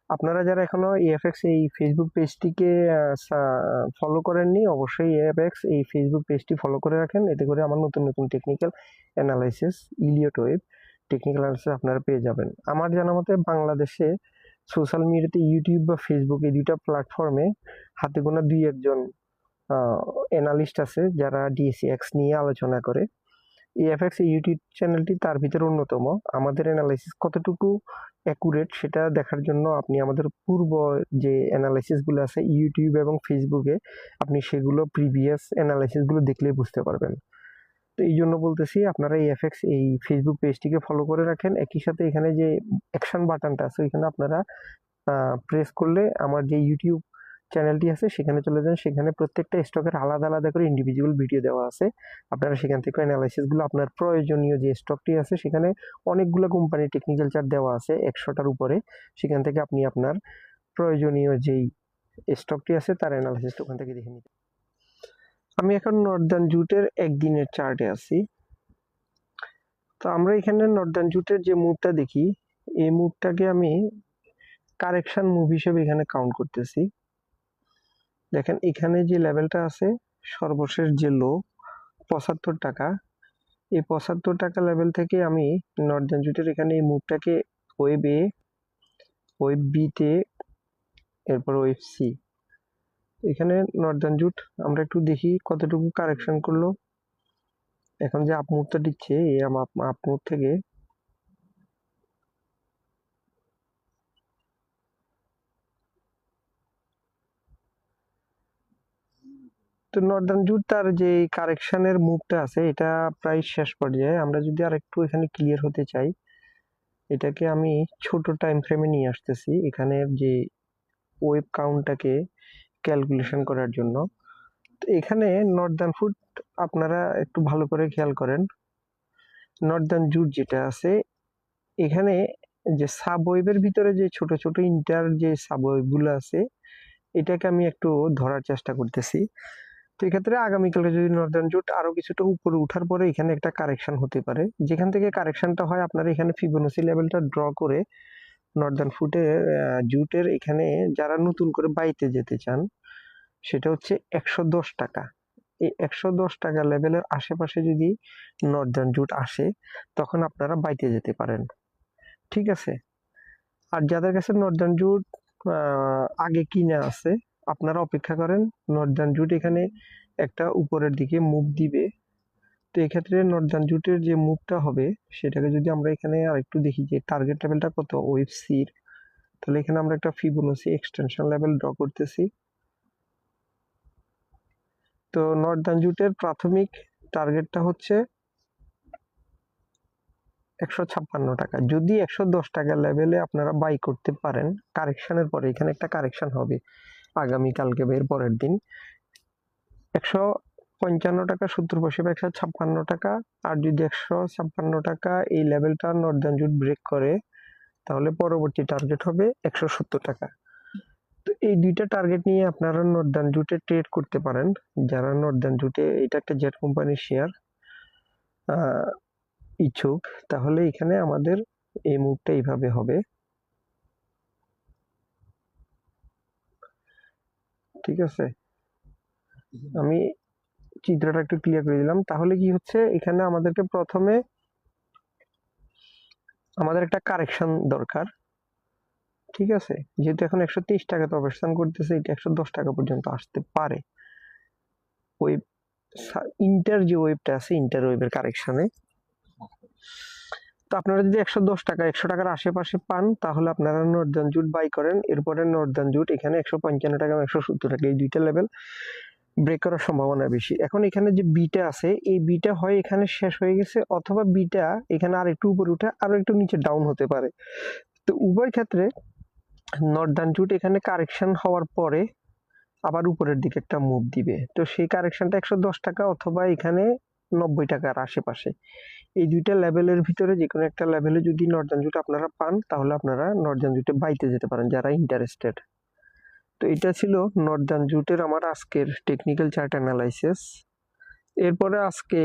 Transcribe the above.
আপনারা যারা এখনো EFX এই ফেসবুক পেজটিকে ফলো করেননি, অবশ্যই EFX এই ফেসবুক পেজটি ফলো করে রাখেন। এতে করে আমার নতুন নতুন technical analysis, Elliott wave technical analysis আপনারা পেয়ে যাবেন। আমার জানা মতে বাংলাদেশে সোশ্যাল মিডিয়াতে ইউটিউব বা ফেসবুক এই দুইটা প্ল্যাটফর্মে হাতে গোনা 2-1 জন অ্যানালিস্ট আছে যারা DSX নিয়ে আলোচনা করে। EFX এই ইউটিউব চ্যানেলটি তার ভিতরে অন্যতম। আমাদের অ্যানালাইসিস কতটুকু অ্যাকুরেট সেটা দেখার জন্য আপনি আমাদের পূর্ব যে অ্যানালাইসিসগুলো আছে ইউটিউব এবং ফেসবুকে, আপনি সেগুলো প্রিভিয়াস অ্যানালাইসিসগুলো দেখলেই বুঝতে পারবেন। তো এই জন্য বলতেছি আপনারা EFX এই ফেসবুক পেজটিকে ফলো করে রাখেন। একই সাথে এখানে যে অ্যাকশন বাটনটা আছে ওইখানে আপনারা প্রেস করলে আমার যে ইউটিউব চ্যানেলটি আছে সেখানে চলে যান। সেখানে প্রত্যেকটা স্টকের আলাদা আলাদা করে ইন্ডিভিজুয়াল ভিডিও দেওয়া আছে। আপনারা সেখান থেকে অ্যানালাইসিসগুলো আপনার প্রয়োজনীয় যে স্টকটি আছে সেখানে অনেকগুলো কোম্পানির টেকনিক্যাল চার্ট দেওয়া আছে 100টার উপরে। সেখান থেকে আপনি আপনার প্রয়োজনীয় যেই স্টকটি আছে তার অ্যানালাইসিসটা ওখান থেকে দেখে নিতে। আমি এখন নর্দার্ন জুটের একদিনের চার্টে আছি। তো আমরা এখানে নর্দার্ন জুটের যে মুভটা দেখি, এই মুভটাকে আমি কারেকশন মুভ হিসেবে এখানে কাউন্ট করতেছি। দেখেন এখানে যে লেভেলটা আছে সর্বশেষ যে লো 75 টাকা, এই 75 টাকা লেভেল থেকে আমি নর্দার্ন জুটের এখানে এই মুভটাকে ওয়েব এ, ওয়েব বি তে, এরপর ওয়েব সি। এখানে নর্দার্ন জুট আমরা একটু দেখি কতটুকু কারেকশন করলো। এখন যে আপ মুভটা দিচ্ছে এই আপ মুভ থেকে তো নর্দার্ন জুট তার যে কারেকশনের মুভটা আছে এটা প্রায় শেষ পর্যায়ে। আমরা যদি আর একটু এখানে ক্লিয়ার হতে চাই, এটাকে আমি ছোট টাইম ফ্রেমে নিয়ে আসতেছি এখানে যে ওয়েব কাউন্টটাকে ক্যালকুলেশন করার জন্য। তো এখানে নর্দার্ন ফুড আপনারা একটু ভালো করে খেয়াল করেন, নর্দার্ন জুট যেটা আছে এখানে যে সাব ওয়েবের ভিতরে যে ছোট ছোট ইন্টার যে সাব ওয়েবগুলো আছে এটাকে আমি একটু ধরার চেষ্টা করতেছি। তো এক্ষেত্রে আগামীকালকে যদি নর্দার্ন জুট আরো কিছুটা উপরে উঠার পরে এখানে একটা কারেকশন হতে পারে। যেখান থেকে কারেকশনটা হয় আপনারা এখানে ফিবোনাচি লেভেলটা ড্র করে নর্দার্ন ফুটের জুটের এখানে যারা নতুন করে বাইতে যেতে চান সেটা হচ্ছে 110 টাকা। এই 110 টাকা লেভেলের আশেপাশে যদি নর্দার্ন জুট আসে তখন আপনারা বাইতে যেতে পারেন, ঠিক আছে। আর যাদের কাছে নর্দার্ন জুট আগে কিনে আছে আপনারা অপেক্ষা করেন, নর্দার্ন জুট এখানে একটা উপরের দিকে মুভ দিবে। তো এক্ষেত্রে নর্দার্ন জুটের যে মুভটা হবে সেটাকে যদি আমরা এখানে আর একটু দেখি যে টার্গেট লেভেলটা কত ওয়েব সির, তাহলে এখানে আমরা একটা ফিবোনাচি এক্সটেনশন লেভেল ড্র করতেছি। তো নর্দার্ন জুটের প্রাথমিক টার্গেটটা হচ্ছে 156 টাকা। যদি 110 টাকা লেভেলে আপনারা বাই করতে পারেন কারেকশনের পরে, এখানে একটা কারেকশন হবে আগামীকালকে বা এর পরের দিন, 155 টাকা 70 পয়সা বা 156 টাকা। আর যদি 156 টাকা এই লেভেলটা নর্দার্ন জুট ব্রেক করে তাহলে পরবর্তী টার্গেট হবে 170 টাকা। তো এই দুইটা টার্গেট নিয়ে আপনারা নর্দার্ন জুটে ট্রেড করতে পারেন। যারা নর্দার্ন জুটে, এটা একটা জেট কোম্পানির শেয়ার, ইচ্ছুক তাহলে এখানে আমাদের এই মুভটা এইভাবে হবে, ঠিক আছে। আমি চিত্রটা একটু ক্লিয়ার করে দিলাম। তাহলে কি হচ্ছে এখানে আমাদেরকে প্রথমে আমাদের একটা কারেকশন দরকার, ঠিক আছে। যেহেতু এখন 123 টাকাতে অবস্থান করতেছে, এটা 110 টাকা পর্যন্ত আসতে পারে ওয়েব ইন্টার যে ওয়েবটা আছে ইন্টার ওয়েবের কারেকশনে। তো আপনারা যদি 110 টাকা 100 টাকার আশেপাশে পান তাহলে আপনারা নর্দার্ন জুট বাই করেন। এরপরে নর্দার্ন জুট এখানে 155 টাকা 170 টাকা এই দুইটা লেভেল ব্রেক করার সম্ভাবনা বেশি। এখন এখানে যে বিটা আছে এই বিটা হয় এখানে শেষ হয়ে গেছে, অথবা বিটা এখানে আর একটু উপরে উঠে আরো একটু নিচে ডাউন হতে পারে। তো উভয় ক্ষেত্রে নর্দার্ন জুট এখানে কারেকশন হওয়ার পরে আবার উপরের দিকে একটা মুভ দিবে। তো সেই কারেকশনটা 110 টাকা অথবা এখানে 90 টাকার আশেপাশে, এই দুইটা লেভেলের ভিতরে যে কোনো একটা লেভেলে যদি নর্দার্ন জুট আপনারা পান তাহলে আপনারা নর্দার্ন জুটে বাইতে যেতে পারেন যারা ইন্টারেস্টেড। তো এটা ছিল নর্দার্ন জুটের আমার আজকের টেকনিক্যাল চার্ট অ্যানালাইসিস। এরপরে আজকে